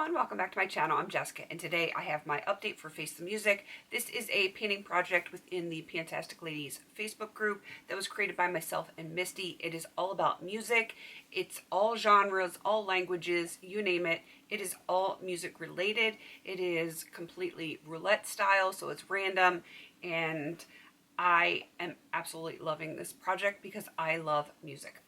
everyone, welcome back to my channel. I'm Jessica, and today I have my update for Face the Music. This is a painting project within the Fantastic Ladies Facebook group that was created by myself and Misty. It is all about music. It's all genres, all languages, you name it. It is all music related. It is completely roulette style, so it's random, and I am absolutely loving this project because I love music.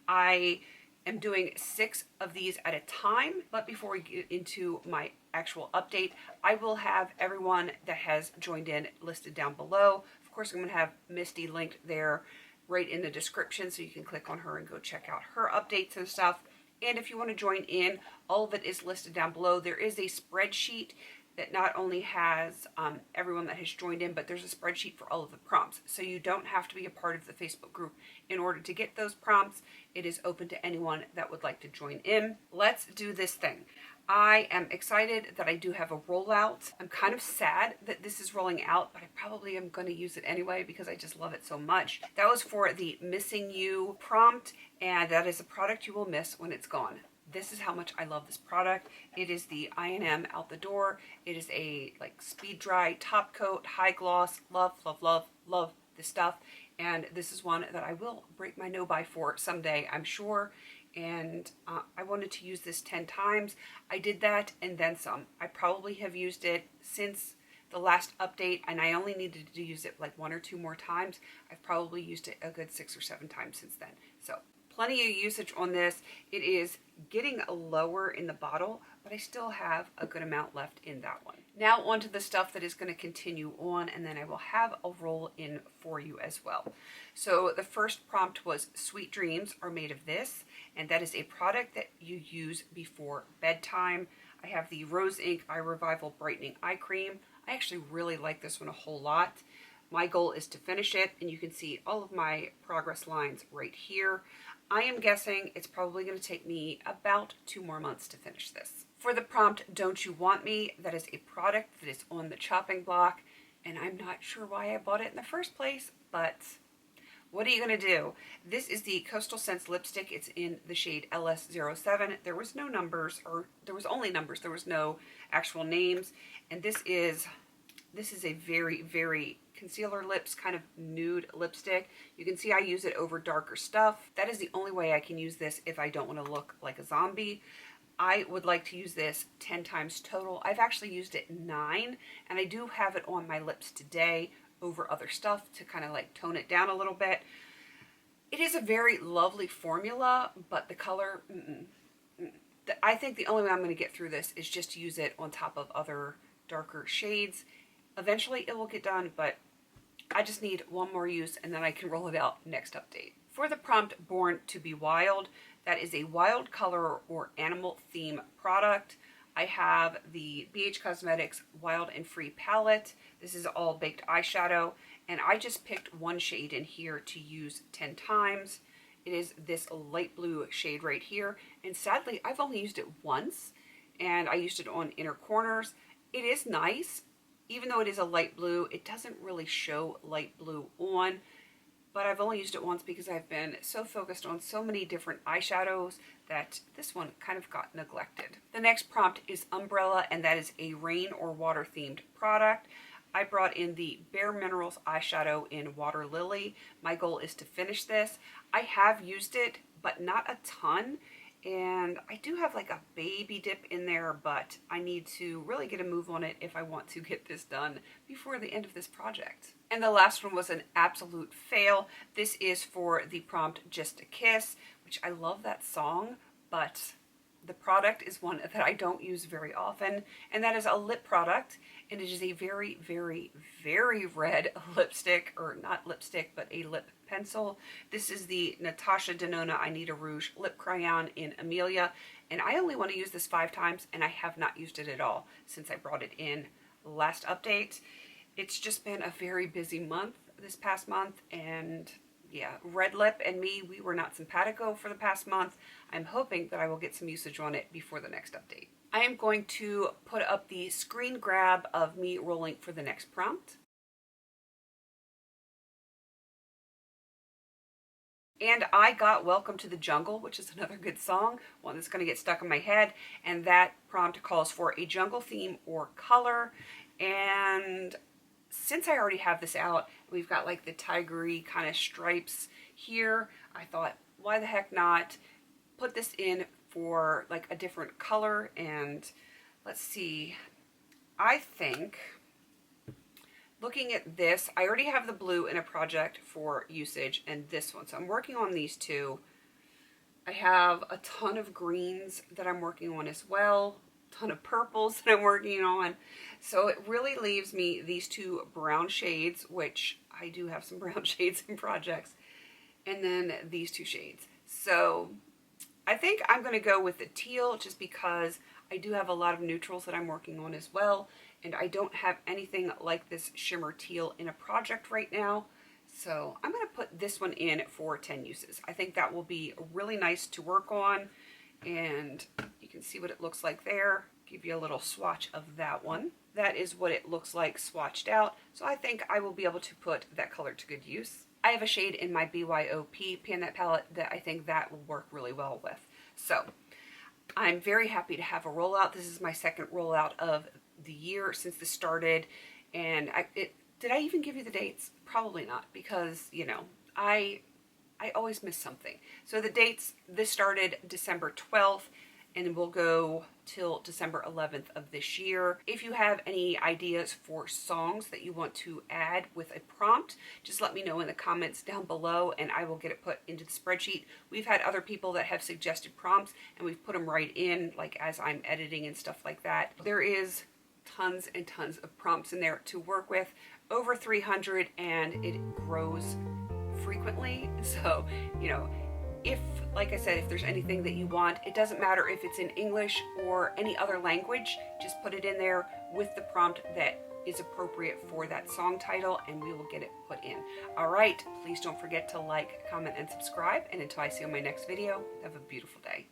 I am doing 6 of these at a time, but before we get into my actual update, I will have everyone that has joined in listed down below. Of course, I'm going to have Misty linked there right in the description, so you can click on her and go check out her updates and stuff. And if you want to join in, all of it is listed down below. There is a spreadsheet that not only has everyone that has joined in, but there's a spreadsheet for all of the prompts. So you don't have to be a part of the Facebook group in order to get those prompts. It is open to anyone that would like to join in. Let's do this thing. I am excited that I do have a rollout. I'm kind of sad that this is rolling out, but I probably am going to use it anyway because I just love it so much. That was for the Missing You prompt, and that is a product you will miss when it's gone. This is how much I love this product. It is the I&M Out the Door. It is a speed dry top coat, high gloss. Love, love, love, love this stuff. And this is one that I will break my no-buy for someday, I'm sure. And I wanted to use this 10 times. I did that and then some. I probably have used it since the last update, and I only needed to use it like 1 or 2 more times. I've probably used it a good 6 or 7 times since then. So plenty of usage on this. It is getting lower in the bottle, but I still have a good amount left in that one. Now onto the stuff that is going to continue on, and then I will have a roll in for you as well. So the first prompt was Sweet Dreams are made of this, and that is a product that you use before bedtime. I have the Rose Ink Eye Revival Brightening Eye Cream. I actually really like this one a whole lot. My goal is to finish it, and you can see all of my progress lines right here. I am guessing it's probably going to take me about 2 more months to finish this. For the prompt, Don't You Want Me, that is a product that is on the chopping block, and I'm not sure why I bought it in the first place, but what are you going to do? This is the Coastal Scents lipstick. It's in the shade LS07. There was no numbers, or there was only numbers. There was no actual names, and this is a very, very concealer lips kind of nude lipstick. You can see I use it over darker stuff. That is the only way I can use this if I don't want to look like a zombie. I would like to use this 10 times total. I've actually used it 9, and I do have it on my lips today over other stuff to kind of like tone it down a little bit. It is a very lovely formula, but the color, I think the only way I'm going to get through this is just to use it on top of other darker shades. Eventually it will get done, but I just need 1 more use and then I can roll it out next update. For the prompt Born to be Wild, that is a wild color or animal theme product. I have the BH Cosmetics Wild and Free palette. This is all baked eyeshadow, and I just picked 1 shade in here to use 10 times. It is this light blue shade right here, and sadly I've only used it once, and I used it on inner corners. It is nice. Even though it is a light blue, it doesn't really show light blue on, but I've only used it once because I've been so focused on so many different eyeshadows that this one kind of got neglected. The next prompt is Umbrella, and that is a rain or water themed product. I brought in the Bare Minerals eyeshadow in Water Lily. My goal is to finish this. I have used it, but not a ton. And I do have like a baby dip in there, but I need to really get a move on it if I want to get this done before the end of this project. And the last one was an absolute fail. This is for the prompt Just a Kiss, which I love that song, but the product is one that I don't use very often, and that is a lip product, and it is a very, very, very red lipstick, or not lipstick, but a lip pencil. This is the Natasha Denona I Need a Rouge lip crayon in Amelia, and I only want to use this 5 times, and I have not used it at all since I brought it in last update. It's just been a very busy month this past month, and yeah, red lip and me, we were not simpatico for the past month. I'm hoping that I will get some usage on it before the next update. I am going to put up the screen grab of me rolling for the next prompt. And I got Welcome to the Jungle, which is another good song, one that's going to get stuck in my head. And that prompt calls for a jungle theme or color. And since I already have this out, we've got like the tigery kind of stripes here. I thought, why the heck not put this in for like a different color? And let's see, I think looking at this, I already have the blue in a project for usage and this one. So I'm working on these two. I have a ton of greens that I'm working on as well. A ton of purples that I'm working on. So it really leaves me these two brown shades, which I do have some brown shades in projects. And then these two shades. So I think I'm going to go with the teal just because I do have a lot of neutrals that I'm working on as well. And I don't have anything like this shimmer teal in a project right now. So I'm going to put this one in for 10 uses. I think that will be really nice to work on. And you can see what it looks like there. Give you a little swatch of that one. That is what it looks like swatched out. So I think I will be able to put that color to good use. I have a shade in my BYOP Pan palette that I think that will work really well with. So I'm very happy to have a rollout. This is my second rollout of the year since this started. And did I even give you the dates? Probably not, because, you know, I always miss something. So the dates, this started December 12th and will go till December 11th of this year. If you have any ideas for songs that you want to add with a prompt, just let me know in the comments down below and I will get it put into the spreadsheet. We've had other people that have suggested prompts and we've put them right in, like as I'm editing and stuff like that. There is tons and tons of prompts in there to work with, over 300, and it grows frequently. So, you know, if, like I said, if there's anything that you want, it doesn't matter if it's in English or any other language, just put it in there with the prompt that is appropriate for that song title and we will get it put in. All right, please don't forget to like, comment, and subscribe. And until I see you on my next video, have a beautiful day.